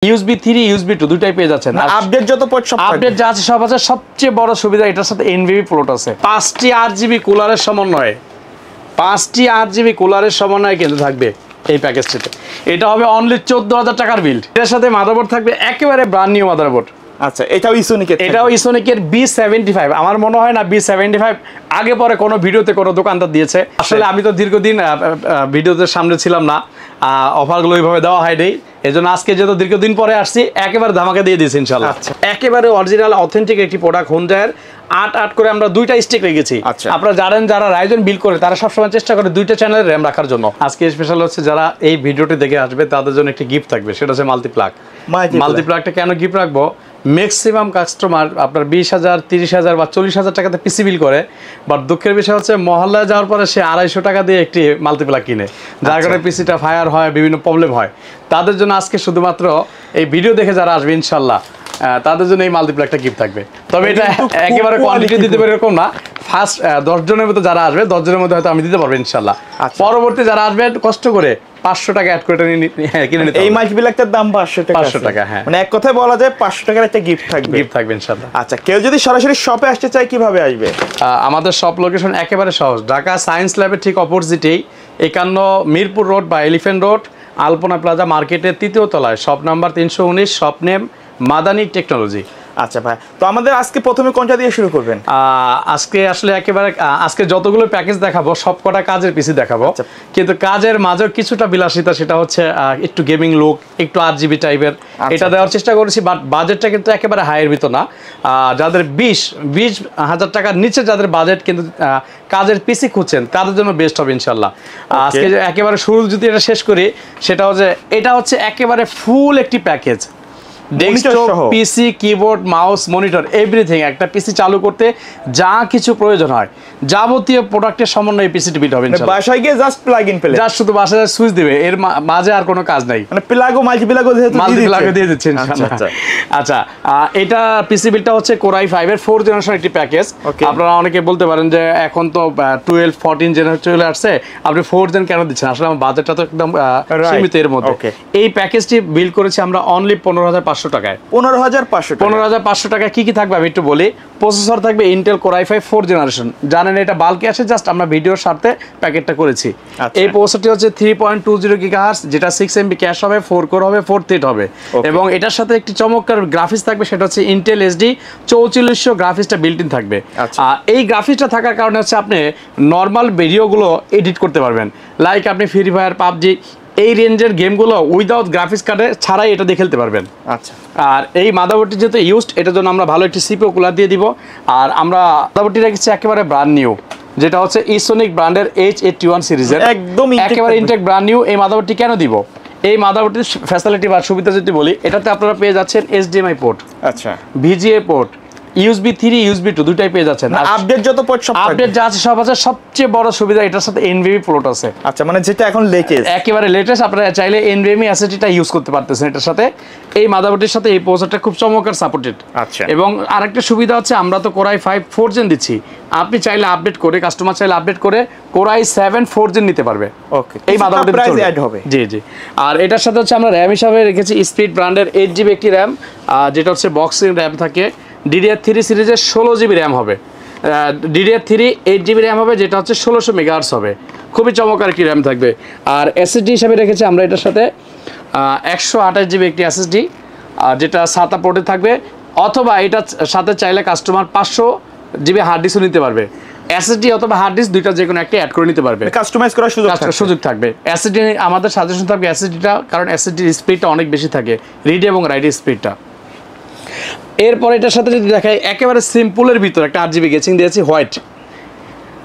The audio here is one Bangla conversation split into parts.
USB 3 USB 2 দুটাই পেয়ে যাচ্ছেন। আপডেট যত পোর্ট সব আপডেট যা আছে সব আছে। সবচেয়ে বড় সুবিধা এটার সাথে NVMe পোর্ট আছে। 5টি RGB কুলারের সমন্বয়ে 5টি RGB কুলারের সমন্বয়ে কিন্তু থাকবে এই প্যাকেজটিতে। এটা হবে অনলি 14000 টাকার বিল্ড। এর সাথে মাদারবোর্ড থাকবে একেবারে ব্র্যান্ড নিউ মাদারবোর্ড। আচ্ছা, এটাও ইসোনিকের, এটাও ইসোনিকের B75। আমার মনে হয় না B75 আগে পরে কোনো ভিডিওতে কোনো দোকানদার দিয়েছে। আসলে আমি তো দীর্ঘদিন ভিডিওতে সামনে ছিলাম না, অফারগুলো ওইভাবে দেওয়া হয়নি। এই জন্য আজকে যেহেতু দীর্ঘদিন পরে আসছি, একেবারে ধামাকা দিয়ে দিয়েছি ইনশাল্লাহ। একেবারে অরিজিনাল অথেন্টিক একটি প্রোডাক্ট হুন্ডাইয়ের 8 করে আমরা 2টা স্টিক রেখেছি। আপনারা জানেন যারা রাইজন বিল করে তারা সবসময় চেষ্টা করে 2টা চ্যানেলের র্যাম রাখার জন্য। আজকে স্পেশাল হচ্ছে যারা এই ভিডিওটি দেখে আসবে তাদের জন্য একটি গিফট থাকবে, সেটা হচ্ছে মাল্টিপ্লাগ। মাল্টিপ্লাগটা কেন গিফট রাখবো, ম্যাক্সিমাম কাস্টমার আপনার 20,000 30,000 বা 40,000 টাকাতে পিসি বিল করে, বাট দুঃখের বিষয় হচ্ছে মহল্লায় যাওয়ার পরে সে 250 টাকা দিয়ে একটি মাল্টিপ্লাগ কিনে, যার কারণে পিসিটা ফায়ার হয়, বিভিন্ন প্রবলেম হয়। তাদের জন্য আজকে শুধুমাত্র এই ভিডিও দেখে যারা আসবে ইনশাল্লাহ তাদের জন্য এই মাল্টিপ্লাগটা গিফট থাকবে। তবে এটা একেবারে কোয়ালিটি দিতে পারে এরকম না। ফার্স্ট 10 জনের মতো যারা আসবে 10 জনের মধ্যে হয়তো আমি দিতে পারবো ইনশাল্লাহ। পরবর্তী যারা আসবে কষ্ট করে 500 টাকা অ্যাড করে কিনে নিতে। এই মাল্টিপ্লাগটার দাম 500 টাকা। 500 টাকা, হ্যাঁ। মানে এক কথায় বলা যায় 500 টাকার একটা গিফট থাকবে। গিফট থাকবে ইনশাআল্লাহ। আচ্ছা, কেউ যদি সরাসরি শপে আসতে চায় কিভাবে আসবে? আমাদের শপ লোকেশন একেবারে সহজ। ঢাকা সায়েন্স ল্যাবের ঠিক অপোজিটেই 51 মিরপুর রোড বা এলিফ্যান্ট রোড, আলপনা প্লাজা মার্কেটের 3য় তলায়, shop number 319, shop name Madani technology. আচ্ছা ভাই, তো আমাদের আজকে প্রথমে কোনটা দিয়ে শুরু করবেন? আজকে আসলে একেবারে আজকে যতগুলো প্যাকেজ দেখাবো সব কটা কাজের পিসি দেখাবো, কিন্তু কাজের মাঝে কিছুটা বিলাসিতা, সেটা হচ্ছে একটু গেমিং লুক, একটু RGB টাইপের এটা দেওয়ার চেষ্টা করেছি। বাট বাজেটটা কিন্তু একেবারে হাইয়ের ভিতর না। যাদের 20,000 টাকার নিচে যাদের বাজেট কিন্তু কাজের পিসি খুঁজছেন তাদের জন্য বেস্ট হবে ইনশাল্লাহ। আজকে একেবারে শুরু যদি এটা শেষ করি, সেটা হচ্ছে এটা হচ্ছে একেবারে ফুল একটি প্যাকেজ। ডেস্কটপ, পিসি, কিবোর্ড, মাউস, মনিটর, এভরিথিং। একটা পিসি চালু করতে যা কিছু প্রয়োজন হয় যাবতীয় প্রোডাক্টের সমন্বয়ে পিসিটি বিল্ড হবে ইনশাআল্লাহ। বাসায় গিয়ে জাস্ট প্লাগ ইন পেলে, জাস্ট শুধু বাসায় সুইচ দিবে, এর মাঝে আর কোনো কাজ নাই। মানে প্লাগও মাল্টিপ্লাগও দিয়ে দিচ্ছে ইনশাআল্লাহ। আচ্ছা, এটা পিসি বিল্ডটা হচ্ছে Core i5 এর 4th জেনারেশন একটি প্যাকেজ। আপনারা অনেকে বলতে পারেন যে এখন তো 12 14 জেনারেশন চলে আসছে, আপনি 4th জেন কেন দিচ্ছেন? আসলে আমার বাজেটটা তো একদম সীমিত এর মধ্যে। এই প্যাকেজটি বিল্ড করেছি আমরা অনলি 15,500 টাকায়। 15,500 টাকায় কি কি থাকবে আমি একটু বলি। প্রসেসর থাকবে Intel Core i5 4th generation, জানেন এটা বাল্কে আসে, জাস্ট আমরা ভিডিওর স্বার্থে প্যাকেটটা করেছি। এই প্রসেসরটি হচ্ছে 3.20 GHz, যেটা 6 MB ক্যাশ হবে, 4 কোর হবে, 4 থ্রেড হবে, এবং এটার সাথে একটি চমৎকার গ্রাফিক্স থাকবে, সেটা হচ্ছে ইন্টেল HD 4400 গ্রাফিক্সটা বিল্ট ইন থাকবে। এই গ্রাফিক্সটা থাকার কারণে হচ্ছে আপনি নর্মাল ভিডিওগুলো এডিট করতে পারবেন, লাইক আপনি ফ্রি ফায়ার, পাবজি, এই রেঞ্জের গেমগুলো উইদাউট গ্রাফিক্স কার্ডে ছাড়াই এটা দিয়ে খেলতে পারবেন। আচ্ছা, আর এই মাদারবোর্ডটি যেহেতু ইউজড, এটার জন্য আমরা ভালো একটি CPU কুলার দিয়ে দিব। আর আমরা মাদারবোর্ডটি রেখেছি একেবারে ব্র্যান্ড নিউ, যেটা হচ্ছে ইসোনিক ব্র্যান্ডের H81 সিরিজের, একদম একেবারে ইনটেক ব্র্যান্ড নিউ। এই মাদারবোর্ডটি কেন দিব? এই মাদারবোর্ডটির ফ্যাসিলিটি বা সুবিধা যদি বলি, এটাতে আপনারা পেয়ে যাচ্ছেন HDMI পোর্ট, আচ্ছা, VGA পোর্ট, USB 3 USB 2 দুটাই পেয়ে যাচ্ছেন। আপডেট যত পোর্ট সব আপডেট যা আছে সব আছে। সবচেয়ে বড় সুবিধা এটার সাথে NVMe পোর্ট আছে। আচ্ছা, মানে যেটা এখন লেটেস্ট, একেবারে লেটেস্ট। আপনারা চাইলে NVMe SSDটা ইউজ করতে পারতেছেন এটার সাথে। এই মাদারবোর্ডের সাথে এই প্রসেসরটা খুব চমৎকার সাপোর্টেড। আচ্ছা, এবং আরেকটা সুবিধা হচ্ছে আমরা তো Core i5 4th জেন দিচ্ছি, আপনি চাইলে আপডেট করে, কাস্টমার চাইলে আপডেট করে Core i7 4th জেন নিতে পারবে। ওকে, এই মাদারবোর্ডের প্রাইস অ্যাড হবে। জি জি। আর এটার সাথে হচ্ছে আমরা RAM হিসাবে রেখেছি স্পিড ব্র্যান্ডের 8GB একটি RAM, যেটা হচ্ছে বক্সিং RAM থাকে। DDR3 সিরিজের 16GB RAM হবে। DDR3 8GB RAM হবে, যেটা হচ্ছে 1600 MHz হবে। খুবই চমৎকার একটি RAM থাকবে। আর SSD হিসাবে রেখেছি আমরা এটার সাথে 128GB একটি SSD, যেটা SATA পোর্টে থাকবে, অথবা এটার সাথে চাইলে কাস্টমার 500GB হার্ড ডিস্কও নিতে পারবে। SSD অথবা হার্ড ডিস্ক দুইটা যে কোনো একটা অ্যাড করে নিতে পারবে, কাস্টমাইজ করার সুযোগ থাকবে। SSD আমাদের সাজেশন থাকবে SSDটা, কারণ SSDর স্পিডটা অনেক বেশি থাকে, রিড এবং রাইট স্পিডটা। এরপর এটার সাথে যদি দেখাই, একেবারে সিম্পলের ভিতর একটা RGB কেসিং দিয়েছি হোয়াইট।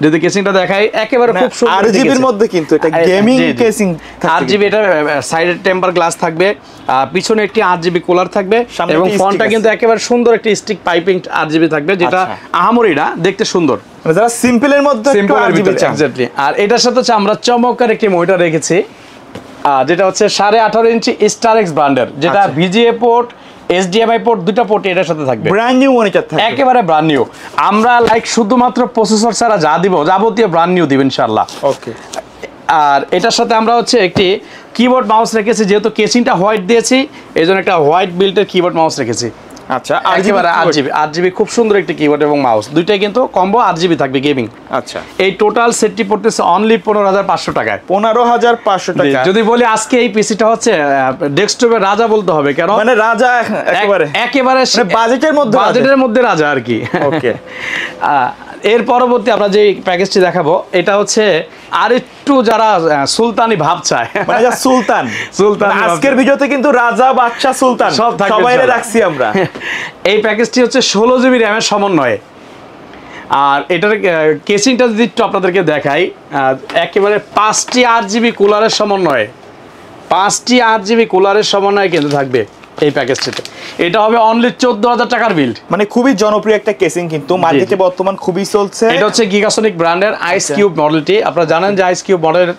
যদি কেসিংটা দেখাই একেবারে খুব সুন্দর, RGB এর মধ্যে কিন্তু এটা গেমিং কেসিং থাকবে। RGB এটা সাইডে টেম্পার গ্লাস থাকবে, পিছনে একটি RGB কুলার থাকবে, এবং ফন্টটা কিন্তু একেবারে সুন্দর একটি স্টিক পাইপিং RGB থাকবে, যেটা আহামরি না, দেখতে সুন্দর। যারা সিম্পলের মধ্যে একটু RGB চান। এক্স্যাক্টলি। আর এটার সাথে হচ্ছে আমরা চমৎকার একটি মনিটর রেখেছি, যেটা হচ্ছে 18.5 ইঞ্চি স্টারএক্স ব্র্যান্ডের, যেটা VGA পোর্ট, HDMI পোর্ট, দুটো পোর্ট এটার সাথে থাকবে। ব্র্যান্ড নিউ মনিটর থাকবে, একেবারে ব্র্যান্ড নিউ। আমরা লাইক শুধুমাত্র প্রসেসর ছাড়া যা দিব যাবতীয় ব্র্যান্ড নিউ দিব ইনশাআল্লাহ। ওকে, আর এটার সাথে আমরা হচ্ছে একটি কিবোর্ড মাউস রেখেছি, যেহেতু কেসিংটা হোয়াইট দিয়েছি এই জন্য একটা হোয়াইট বিল্টের কিবোর্ড মাউস রেখেছি। আচ্ছা, একেবারে 8GB খুব সুন্দর একটি কিবোর্ড এবং মাউস, দুইটাই কিন্তু কম্বো 8GB থাকবে গেমিং। আচ্ছা, এই টোটাল সেটটি পড়তেছে অনলি 15,500 টাকায়। 15,500 টাকা। যদি বলি আজকে এই পিসিটা হচ্ছে ডেস্কটপের রাজা বলতে হবে, কেন মানে রাজা একেবারে বাজেটের মধ্যে রাজা আর কি। ওকে। এর পরবর্তী আমরা যে প্যাকেজটি দেখাবো এটা হচ্ছে আর একটু যারা সুলতানি ভাব চায়, মানে সুলতান আজকের ভিডিওতে কিন্তু রাজা বাদশা সুলতান সবাই রাখছি আমরা। এই প্যাকেজটি হচ্ছে 16GB র্যামের সমন্বয়ে। আর এটার কেসিংটা যদি একটু আপনাদেরকে দেখাই, একেবারে 5টি 8GB কুলারের সমন্বয়ে, 5টি 8GB কুলারের সমন্বয়ে কিন্তু থাকবে এই প্যাকেজটিতে। এটা হবে অনলি 14,000 টাকার বিল্ড। মানে খুবই জনপ্রিয় একটা কেসিং, কিন্তু মার্কেটে বর্তমান খুবই চলছে। এটা হচ্ছে গিগাসনিক ব্র্যান্ডের আইস কিউব মডেলটি। আপনারা জানেন যে আইস কিউব মডেলের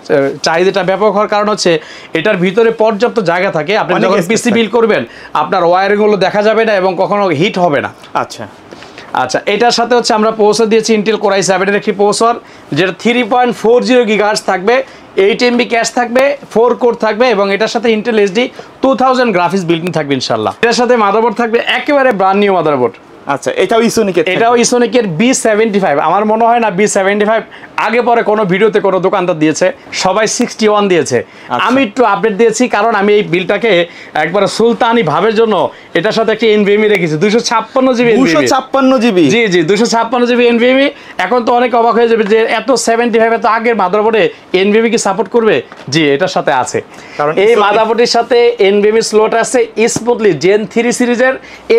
চাহিদাটা ব্যাপক হওয়ার কারণ হচ্ছে এটার ভিতরে পর্যাপ্ত জায়গা থাকে। আপনি যখন পিসি বিল্ড করবেন আপনার ওয়্যারিং গুলো দেখা যাবে না এবং কখনো হিট হবে না। আচ্ছা আচ্ছা, এটার সাথে হচ্ছে আমরা প্রসেসর দিয়েছি ইন্টেল কোর i7 এর একটি প্রসেসর, যেটা 3.40 GHz থাকবে, 8 MB ক্যাশ থাকবে, 4 কোর থাকবে এবং এটার সাথে ইন্টেল HD 2000 গ্রাফিক্স বিল্ট-ইন থাকবে ইনশাআল্লাহ। এটার সাথে মাদারবোর্ড থাকবে একেবারে ব্র্যান্ড নিউ মাদারবোর্ড। আচ্ছা, এটাও ইসোনিকের B75। আমার মনে হয় না B75 আগে পরে কোনো ভিডিওতে কোনো দোকানদার দিয়েছে, সবাই 61 দিয়েছে। আমি একটু আপডেট দিয়েছি কারণ আমি এই বিলটাকে একবারে সুলতানি ভাবের জন্য এটার সাথে একটা NVMe রেখেছি 256GB। 256GB? জি জি, 256GB NVMe। এখন তো অনেক অবাক হয়ে যাবে যে এত 75 এত আগের মাদারবোর্ডে NVMe কি সাপোর্ট করবে? জি, এটার সাথে আছে, কারণ এই মাদারবোর্ডের সাথে NVMe স্লট আছে স্মুথলি। Gen 3 সিরিজের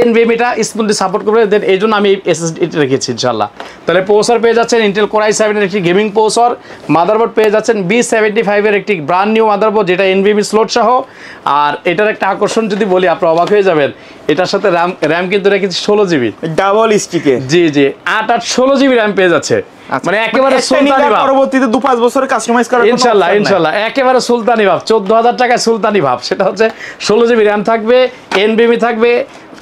NVMeটা স্মুথলি সাপোর্ট করবে, দেন এই জন্য আমি SSD রেখেছি ইনশাআল্লাহ। তাহলে প্রসেসর পেয়ে যাচ্ছেন ইন্টেল কোর i7 এর একটি গেমিং প্রসেসর, মাদারবোর্ড পেয়ে যাচ্ছেন B75 এর একটি ব্র্যান্ড নিউ মাদারবোর্ড যেটা NVMe স্লট সহ। আর এটার একটা আকর্ষণ যদি বলি আপনারা অবাক হয়ে যাবেন, এটার সাথে র্যাম কিন্তু রেখেছি 16GB ডাবল স্টিকে। জি জি, 8 16GB র্যাম পেয়ে যাচ্ছে। মানে একেবারে সুলতানি ভাব, পরবর্তীতে 2-5 বছরে কাস্টমাইজ করার জন্য ইনশাআল্লাহ একেবারে সুলতানি ভাব। 14,000 টাকায় সুলতানি ভাব, সেটা হচ্ছে 16GB র্যাম থাকবে, NVMe থাকবে।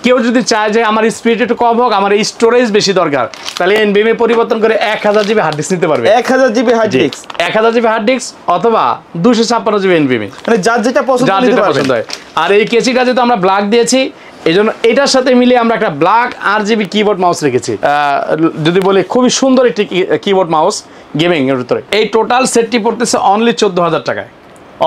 কেউ যদি চায় যে আমার স্পিড একটু কম হোক, আমার স্টোরেজ বেশি দরকার, তাহলে NVMe পরিবর্তন করে 1000GB হার্ড ডিস্ক নিতে পারবে। 1000GB hard disk, 1000GB hard disk অথবা 256GB NVMe, মানে যার যেটা পছন্দ হয়। আর এই কেসিটা যেহেতু আমরা ব্ল্যাক দিয়েছি এই জন্য এটার সাথে মিলিয়ে আমরা একটা ব্ল্যাক RGB কিবোর্ড মাউস রেখেছি। যদি বলি খুবই সুন্দর একটি কিবোর্ড মাউস গেমিং এর ভিতরে। এই টোটাল সেটটি পড়তেছে অনলি 14,000 টাকায়।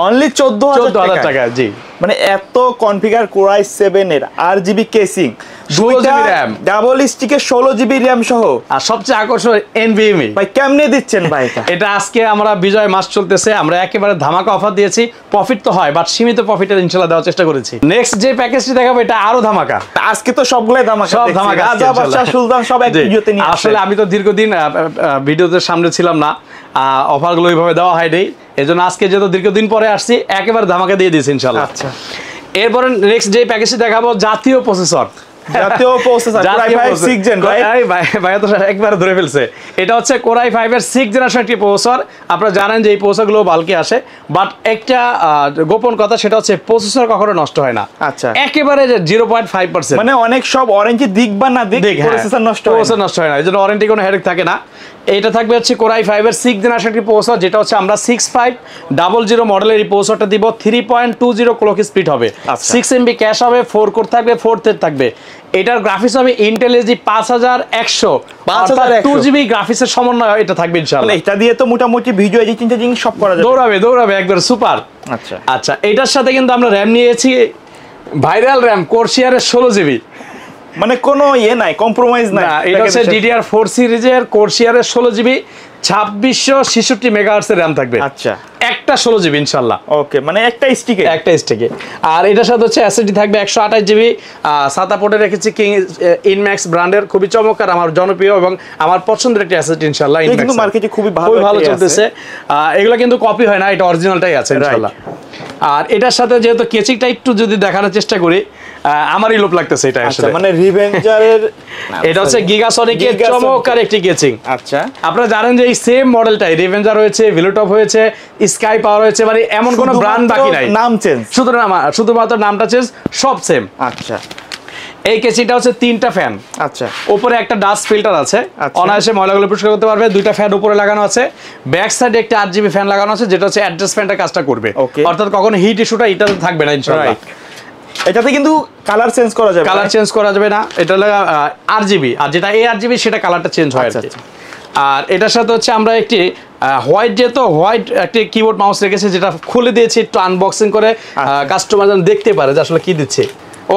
অনলি 14,000 টাকা। জি, মানে এত কনফিগার কোর i7 এর RGB casing, 16GB RAM, double স্টিকের 16GB র্যাম সহ, আর সবচেয়ে আকর্ষণ NVMe। ভাই কেমনে দিচ্ছেন ভাই এটা আজকে আমরা বিজয় মাস চলতেছে, আমরা একেবারে ধামাকা অফার দিয়েছি। প্রফিট তো হয় বাট সীমিত প্রফিটের ইনশাআল্লাহ দেওয়ার চেষ্টা করেছি। নেক্সট যে প্যাকেজটি দেখাবো এটা আরো ধামাকা। আজকে তো সবগুলাই ধামাকা, সব ধামাকা, রাজা বাদশা সুলতান সব এক ভিডিওতে নিয়ে। আসলে আমি তো দীর্ঘদিন ভিডিওতে সামনে ছিলাম না, অফারগুলো ওইভাবে দেওয়া হয়নি, এজন্য আজকে যেহেতু দীর্ঘদিন পরে আসছি একেবারে ধামাকা দিয়ে দিয়েছি ইনশাআল্লাহ। আচ্ছা, এরপরে নেক্সট যে প্যাকেজটি দেখাবো জাতীয় প্রসেসর। একবার ধরে ফেলছে, এটা হচ্ছে কোর i5 এর 6th জেনারেশন একটি প্রসেসর। আপনারা জানেন যে এই প্রসেসরগুলো বাল্কে আসে, বাট একটা গোপন কথা, সেটা হচ্ছে প্রসেসর কখনো নষ্ট হয় না। আচ্ছা, একেবারে 0.5%। মানে অনেক সব ওয়ারেন্টি দিক বা না দিক প্রসেসর নষ্ট হয় না, এই জন্য ওয়ারেন্টি কোনো হেডেক থাকে না। এটা থাকবে হচ্ছে কোর i5 এর 6th জেনারেশন একটি প্রসেসর, যেটা হচ্ছে আমরা 6500 মডেলের এই প্রসেসরটা দিব। 3.20 ক্লক স্পিড হবে, 6 MB ক্যাশ হবে, 4 কোর থাকবে, 4 থ্রেড থাকবে। এটার গ্রাফিক্স হবে ইন্টেল HD 5100, 2GB গ্রাফিক্সের সমন্বয় এটা থাকবে ইনশাআল্লাহ। এটা দিয়ে তো মোটামুটি ভিডিও এডিটিং সব করা যাবে, দৌড়াবে একবার সুপার। আচ্ছা আচ্ছা, এটার সাথে কিন্তু আমরা র্যাম নিয়েছি ভাইরাল র্যাম কোরশিয়ারের 16GB। মানে কোনো নাই, কম্প্রোমাইজ নাই। এটা হচ্ছে DDR4 সিরিজের কোরশিয়ারের 16GB, 2666 মেগাহার্টজের র্যাম থাকবে। আচ্ছা, একটা 16GB ইনশাআল্লাহ। ওকে, মানে একটা স্টিকে। আর এটার সাথে হচ্ছে SSD থাকবে 128GB। সাতা পোর্টে রেখেছি কিং ইনম্যাক্স ব্র্যান্ডের, খুবই চমৎকার, আমার জনপ্রিয় এবং আমার পছন্দের একটা SSD ইনশাআল্লাহ। কিন্তু মার্কেটে খুবই ভালো চলতেছে। এগুলো কিন্তু কপি হয় না, এটা অরিজিনালটাই আছে ইনশাআল্লাহ। আর এটার সাথে যেহেতু কেচিংটা একটু যদি দেখানোর চেষ্টা করি, আমারই লোভ লাগতেছে এটা আসলে। মানে রিভেঞ্জারের এটা হচ্ছে গিগাসনিকের চমৎকার একটি কেচিং। আচ্ছা, আপনারা জানেন যে এই সেম মডেলটাই রিভেঞ্জার হয়েছে, ভেলোটপ হয়েছে, স্কাই পাওয়ার হয়েছে, মানে এমন কোনো ব্র্যান্ড বাকি নাই, নাম চেঞ্জ, শুধুমাত্র নামটা চেঞ্জ, সব সেম। আচ্ছা, এই কেসিটা হচ্ছে 3টা ফ্যান, আচ্ছা, উপরে একটা ডাস্ট ফিল্টার আছে, অনায়াসে ময়লাগুলো পরিষ্কার করতে পারবে। 2টা ফ্যান উপরে লাগানো আছে, ব্যাক সাইডে একটা 8GB ফ্যান লাগানো আছে, যেটা হচ্ছে অ্যাডজাস্ট ফ্যানটা কাজটা করবে, অর্থাৎ কখনো হিট ইস্যুটা এটাতে থাকবে না ইনশাআল্লাহ। এটাতে কিন্তু কালার চেঞ্জ করা যাবে, কালার চেঞ্জ করা যাবে না, এটা হলো RGB, আর যেটা ARGB সেটা কালারটা চেঞ্জ হয় আর কি। আর এটার সাথে হচ্ছে আমরা একটি হোয়াইট, যেহেতু হোয়াইট একটি কিবোর্ড মাউস রেখেছি, যেটা খুলে দিয়েছি একটু আনবক্সিং করে কাস্টমার যেন দেখতে পারে যে আসলে কি দিচ্ছে।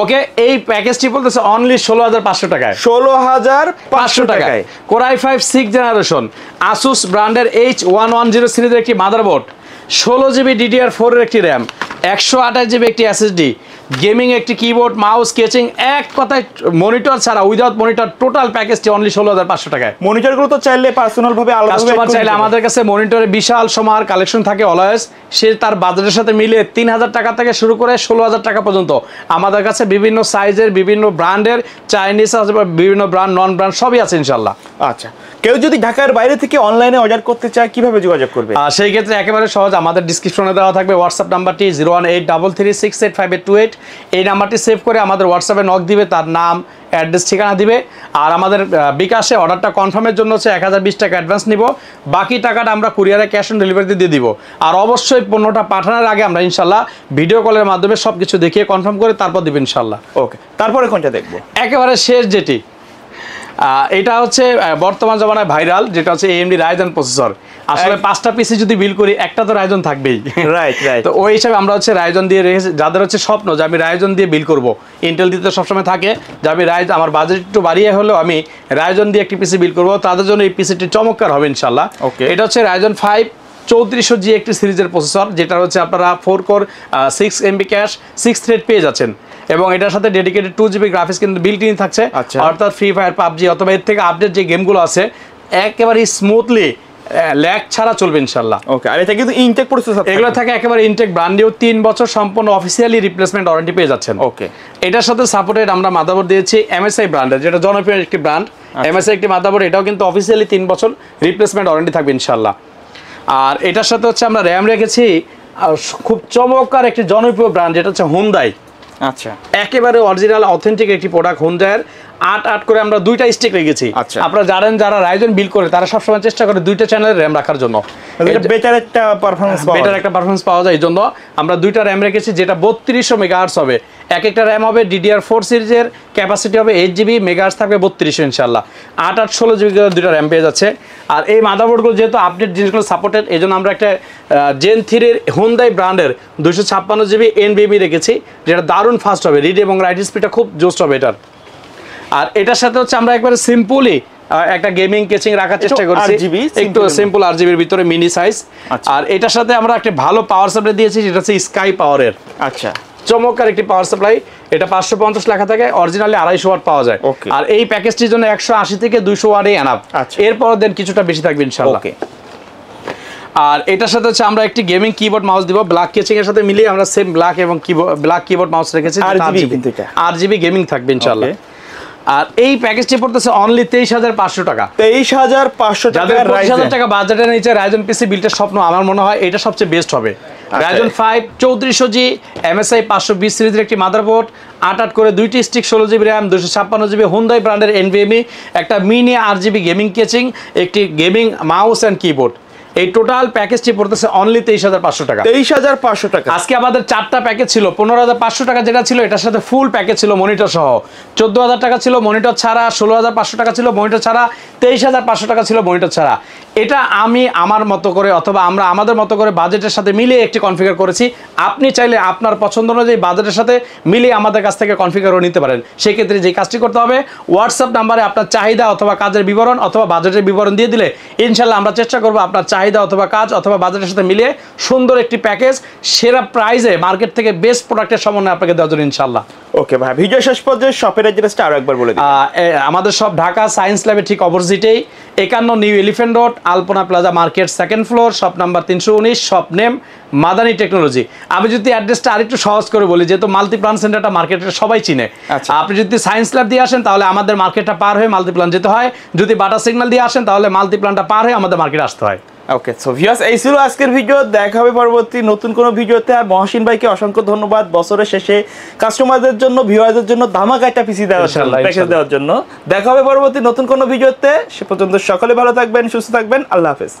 ওকে, এই প্যাকেজটি বলতেছে অনলি 16,500 টাকায়, 16,500 টাকায়। Core i5 6th generation Asus ব্র্যান্ডের H110 সিরিজের একটি মাদারবোর্ড, 16GB DDR4 এর একটি র্যাম, 128GB একটি SSD, গেমিং একটি কিবোর্ড, মাউস, স্কেচিং, এক কথায় মনিটর ছাড়া, উইদাউট মনিটর, টোটাল প্যাকেজটি অনলি 16,500 টাকায়। মনিটরগুলো তো চাইলে পার্সোনাল ভাবে আলাদা, কাস্টমার চাইলে আমাদের কাছে মনিটরে বিশাল সমার কালেকশন থাকে অলওয়েজ। সে তার বাজেটের সাথে মিলিয়ে 3,000 টাকা থেকে শুরু করে 16,000 টাকা পর্যন্ত আমাদের কাছে বিভিন্ন সাইজের, বিভিন্ন ব্র্যান্ডের, চাইনিজ আছে, বিভিন্ন ব্র্যান্ড, নন ব্র্যান্ড সবই আছে ইনশাআল্লাহ। আচ্ছা, কেউ যদি ঢাকার বাইরে থেকে অনলাইনে অর্ডার করতে চায় কিভাবে যোগাযোগ করবে? সেই ক্ষেত্রে একেবারে সহজ, আমাদের ডিসক্রিপশনে দেওয়া থাকবে হোয়াটসঅ্যাপ নাম্বারটি 01833685828। এই নাম্বারটি সেভ করে আমাদের হোয়াটসঅ্যাপে নক দিবে, তার নাম, অ্যাড্রেস, ঠিকানা দিবে। আর আমাদের বিকাশে অর্ডারটা কনফার্মের জন্য হচ্ছে 1020 টাকা অ্যাডভান্স নিব, বাকি টাকাটা আমরা কুরিয়ারে ক্যাশ অন ডেলিভারিতে দিয়ে দিব। আর অবশ্যই পণ্যটা পাঠানোর আগে আমরা ইনশাল্লাহ ভিডিও কলের মাধ্যমে সব কিছু দেখিয়ে কনফার্ম করে তারপর দিব ইনশাল্লাহ। ওকে, তারপরে কোনটা দেখবো? একেবারে শেষ যেটি, এটা হচ্ছে বর্তমান জমানায় ভাইরাল, যেটা হচ্ছে AMD রাইজেন প্রসেসর। আসলে 5টা পিসি যদি বিল করি, একটা তো রাইজন থাকবেই, রাইট রাইট। তো ওই হিসাবে আমরা হচ্ছে রাইজন দিয়ে রেখেছি। যাদের হচ্ছে স্বপ্ন যে আমি রাইজন দিয়ে বিল করব, ইন্টেল দিতে সবসময় থাকে যে আমি আমার বাজেট একটু বাড়িয়ে হলেও আমি রাইজন দিয়ে একটি পিসি বিল করব, তাদের জন্য এই পিসিটি চমৎকার হবে ইনশাল্লাহ। এটা হচ্ছে রাইজন 5 3400G একটি সিরিজের প্রসেসর, যেটা হচ্ছে আপনারা 4 কোর 6MB ক্যাশ 6 থ্রেড পেয়ে যাচ্ছেন, এবং এটার সাথে ডেডিকেটেড 2GB গ্রাফিক্স কিন্তু বিল্ট ইন থাকছে। অর্থাৎ ফ্রি ফায়ার, পাবজি অথবা এর থেকে আপডেট যে গেমগুলো আছে একেবারে স্মুথলি ল্যাগ ছাড়া চলবে ইনশাআল্লাহ। ওকে, আর এটা কিন্তু ইনটেক প্রসেসর, এগুলো থাকে একেবারে ইনটেক, ব্র্যান্ড নিউ, 3 বছর সম্পূর্ণ অফিসিয়ালি রিপ্লেসমেন্ট ওয়ারেন্টি পেয়ে যাচ্ছেন। ওকে, এটার সাথে সাপোর্টেড আমরা মাদারবোর্ড দিয়েছি MSI ব্র্যান্ডের, যেটা জনপ্রিয় একটি ব্র্যান্ড। MSI একটি মাদারবোর্ড, এটাও কিন্তু অফিসিয়ালি 3 বছর রিপ্লেসমেন্ট ওয়ারেন্টি থাকবে ইনশাআল্লাহ। আর এটার সাথে হচ্ছে আমরা র্যাম রেখেছি খুব চমৎকার একটি জনপ্রিয় ব্র্যান্ড, যেটা হচ্ছে হুন্দাই। আচ্ছা, একেবারে অরিজিনাল অথেন্টিক একটি প্রোডাক্ট হুন্দাইয়ের। 8 করে আমরা 2টা স্টিক রেখেছি। আপনারা জানেন যারা রাইজন বিল করে তারা সবসময় চেষ্টা করে 2টা চ্যানেলের র্যাম রাখার জন্য, বেটার একটা পারফরম্যান্স পাওয়া যায়। এই জন্য আমরা 2টা র্যাম রেখেছি, যেটা 3200 মেগাহার্টজ হবে। এক একটা র্যাম হবে DDR4 সিরিজের, ক্যাপাসিটি হবে 8GB, মেগাহার্টজ থাকবে 3200 ইনশাআল্লাহ। 8 16GB 2টা র্যাম পেয়ে যাচ্ছে। আর এই মাদারবোর্ডগুলো যেহেতু আপডেট জিনিসগুলো সাপোর্টেড, এই জন্য আমরা একটা Gen 3 হুন্দাই ব্র্যান্ডের 256GB NVMe রেখেছি, যেটা দারুণ ফাস্ট হবে, রিড এবং রাইট স্পিডটা খুব জোস্ট হবে এটার। আর এটার সাথে হচ্ছে আমরা একবারে সিম্পলি একটা গেমিং কেচিং রাখার চেষ্টা করছি, একটু সিম্পল RGBর ভিতরে মিনি সাইজ। আর এটার সাথে আমরা একটা ভালো পাওয়ার সাপ্লাই দিয়েছি, যেটা হচ্ছে স্কাই পাওয়ারের। আচ্ছা, চমৎকার একটি পাওয়ার সাপ্লাই। এটা 550 লেখা থাকে, অরিজিনালি 250 ওয়াট পাওয়া যায়। আর এই প্যাকেজটির জন্য 180 থেকে 200 ওয়াটই এনাফ, এরপর দেন কিছুটা বেশি থাকবে ইনশাআল্লাহ। আর এটার সাথে হচ্ছে আমরা একটি গেমিং কিবোর্ড মাউস দিব, ব্ল্যাক কেচিং এর সাথে মিলিয়ে আমরা সেম ব্ল্যাক এবং ব্ল্যাক কিবোর্ড মাউস রেখেছি, RGB গেমিং থাকবে ইনশাআল্লাহ। আর এই প্যাকেজটি পড়তেছে অনলি 23,500 টাকা। 23,500 টাকা। যাদের 25,000 টাকা বাজেটের নিচে রাইজন পিসি বিল্টের স্বপ্ন, আমার মনে হয় এটা সবচেয়ে বেস্ট হবে। রাইজন 5 3400G MSI 520 সিরিজের একটি মাদারবোর্ড, 8 করে 2টি stick, 16GB RAM, 256GB Hyundai ব্র্যান্ডের NVMe, একটা মিনি RGB গেমিং কেচিং, একটি গেমিং মাউস অ্যান্ড কিবোর্ড। এই টোটাল প্যাকেজটি পড়তেছে অনলি 23,500 টাকা। 23,500 টাকা। আজকে আমাদের 4টা প্যাকেজ ছিল, 15,500 টাকা যেটা ছিল, এটার সাথে ফুল প্যাকেজ ছিল মনিটর সহ। 14,000 টাকা ছিল মনিটর ছাড়া, 16,500 টাকা ছিল মনিটর ছাড়া, 23,500 টাকা ছিল মনিটর ছাড়া। এটা আমি আমার মতো করে অথবা আমরা আমাদের মতো করে বাজেটের সাথে মিলিয়ে একটি কনফিগার করেছি। আপনি চাইলে আপনার পছন্দ অনুযায়ী বাজেটের সাথে মিলিয়ে আমাদের কাছ থেকে কনফিগারও নিতে পারেন। সেক্ষেত্রে যে কাজটি করতে হবে, হোয়াটসঅ্যাপ নাম্বারে আপনার চাহিদা অথবা কাজের বিবরণ অথবা বাজেটের বিবরণ দিয়ে দিলে ইনশাল্লাহ আমরা চেষ্টা করবো আপনার চাহিদা অথবা কাজ অথবা বাজেটের সাথে মিলিয়ে সুন্দর একটি প্যাকেজ সেরা প্রাইসে মার্কেট থেকে বেস্ট প্রোডাক্টের সমন্বয় আপনাকে দেওয়ার জন্য ইনশাল্লাহ। ওকে ভাই, ভিডিও শেষ পর্যন্ত শপের অ্যাড্রেসটা আরো একবার বলে দিন। আমাদের সব ঢাকা সায়েন্স ল্যাবের ঠিক অপোজিটেই 51 New Elephant Road, Alpana Plaza market, 2nd floor, shop number 319, shop name Madani Technology. আমি যদি অ্যাড্রেসটা আরেকটু সহজ করে বলি, যেহেতু মাল্টিপ্লান সেন্টারটা মার্কেটে সবাই চিনে, আপনি যদি সায়েন্স ল্যাব দিয়ে আসেন তাহলে আমাদের মার্কেটটা পার হয়ে মাল্টিপ্লান যেতে হয়, যদি বাটা সিগন্যাল দিয়ে আসেন তাহলে মাল্টিপ্লানটা পার হয়ে আমাদের মার্কেটে আসতে হয়। ওকে, সো ভিউয়ার্স এই ছিল আজকের ভিডিও। দেখা হবে পরবর্তী নতুন কোনো ভিডিওতে। আর মহসিন ভাইকে অসংখ্য ধন্যবাদ বছরের শেষে কাস্টমারদের জন্য, ভিউয়ারদের জন্য ধামাকা একটা পিসি দেওয়ার জন্য, প্যাকেজ দেওয়ার জন্য। দেখা হবে পরবর্তী নতুন কোনো ভিডিওতে। সে পর্যন্ত সকলে ভালো থাকবেন, সুস্থ থাকবেন। আল্লাহ হাফেজ।